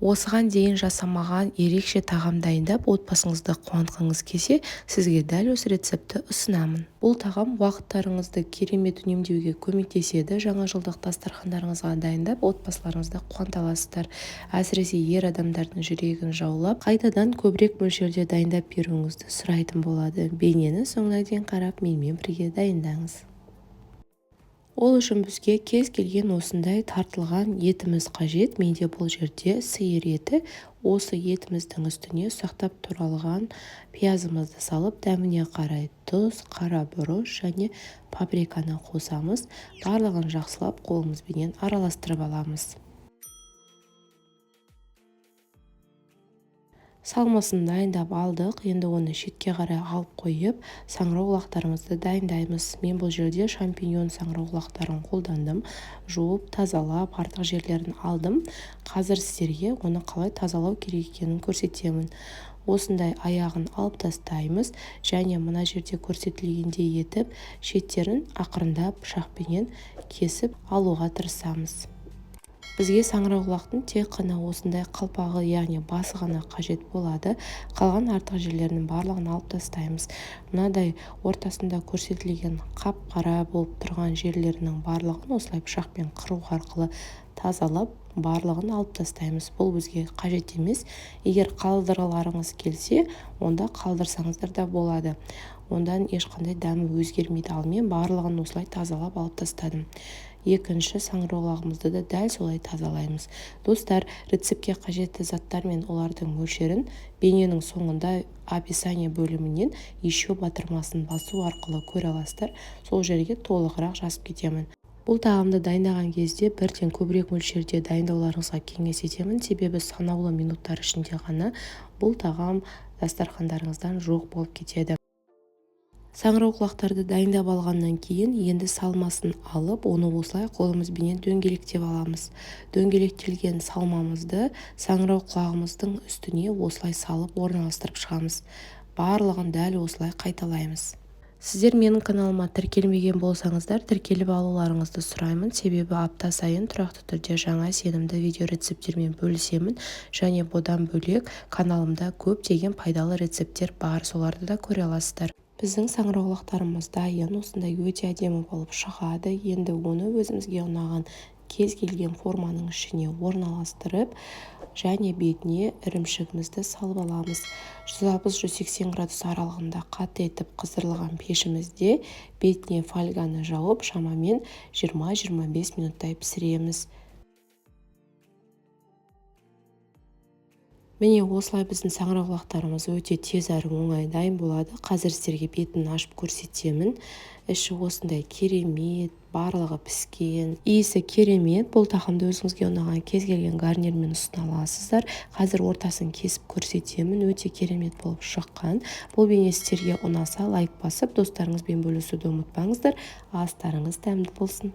Осыған дейін жасамаған ерекше тағам дайындап отбасыңызды қуантқыңыз келсе, сізге дәл осы рецепті ұсынамын. Бұл тағам уақыттарыңызды керемет үнемдеуге көмектеседі. Жаңа жылдық дастархандарыңызға дайындап отбасыларыңызды қуанта аласыздар. Әсіресе ер адамдардың жүрегін жаулап, қайтадан көбірек мөлшерде дайындап беруіңізді сұрайтын болады. Бейнені соңына дейін қарап менімен бірге дайындаңыз. Ол үшін бізге кез келген осындай тартылған етіміз қажет. Менде бұл жерде сиыр еті. Осы етіміздің үстіне ұсақтап туралған пиязымызды салып, дәміне қарай тұз, қара бұрыш және паприканы қосамыз. Барлығын жақсылап қолымызбен араластырып аламыз. Салмасын дайындап алдық. Енді оны шетке қарай алып қойып, саңырауқұлақтарымызды дайындаймыз. Мен бұл жерде шампиньон саңырауқұлақтарын қолдандым. Жуып, тазалап, артық жерлерін алдым. Қазір сіздерге оны қалай тазалау керек екенін көрсетемін. Осындай аяғын алып тастаймыз және мына жерде көрсетілгендей етіп, шеттерін ақырындап пышақпенен кесіп алуға тырысамыз. Бізге саңырауқұлақтың тек қана осындай қалпағы, яғни басы ғана қажет болады. Қалған артық жерлерінің барлығын алып тастаймыз. Мынадай ортасында көрсетілген қап-қара болып тұрған жерлерінің барлығын осылай пышақпен қыру арқылы тазалап, барлығын алып тастаймыз. Бұл бізге қажет емес. Егер қалдырғыларыңыз келсе, онда қалдырсаңыздар да болады. Ондан ешқандай дәмі өзгермейді. Ал мен барлығын осылай тазалап алып тастадым. Екінші саңырауқұлағымызды да дәл солай тазалаймыз. Достар, рецептке қажетті заттар мен олардың мөлшерін бейненің соңында описание бөлімінен еще батырмасын басу арқылы көре аласыздар. Сол жерге толығырақ жазып кетемін. Бұл тағамды дайындаған кезде бірден көбірек мөлшерде дайындауларыңызға кеңес етемін. Себебі санаулы минуттар ішінде ғана бұл тағам дастархандарыңыздан жоқ болып кетеді. Саңырауқұлақтарды дайындап алғаннан кейін енді салмасын алып, оны осылай қолымызбен дөңгелектеп аламыз. Дөңгелектелген салмамызды саңырауқұлағымыздың үстіне осылай салып орналастырып шығамыз. Барлығын дәл осылай қайталаймыз. Сіздер менің каналыма тіркелмеген болсаңыздар, тіркеліп алуларыңызды сұраймын. Себебі апта сайын тұрақты түрде жаңа сенімді видео рецептермен бөлісемін. Және бұдан бөлек каналымда көптеген пайдалы рецепттер бар, соларды да көре аласыздар. Біздің саңырауқұлақтарымыз дайын, осындай өте әдемі болып шығады. Енді оны өзімізге ұнаған кез келген форманың ішіне орналастырып, және бетіне ірімшігімізді салып аламыз. 160-180 градус аралығында қатты етіп қыздырылған пешімізде бетіне фольганы жауып, шамамен 20-25 минуттай пісіреміз. Міне осылай біздің саңырауқұлақтарымыз өте тез әрі оңай дайын болады. Қазір сіздерге бетін ашып көрсетемін. Іші осындай керемет, барлығы піскен, иісі керемет. Бұл тағамды өзіңізге ұнаған кез келген гарнирмен ұсына аласыздар. Қазір ортасын кесіп көрсетемін. Өте керемет болып шыққан. Бұл бейне сіздерге ұнаса, лайк басып, достарыңызбен бөлісуді ұмытпаңыздар. Астарыңыз дәмді болсын.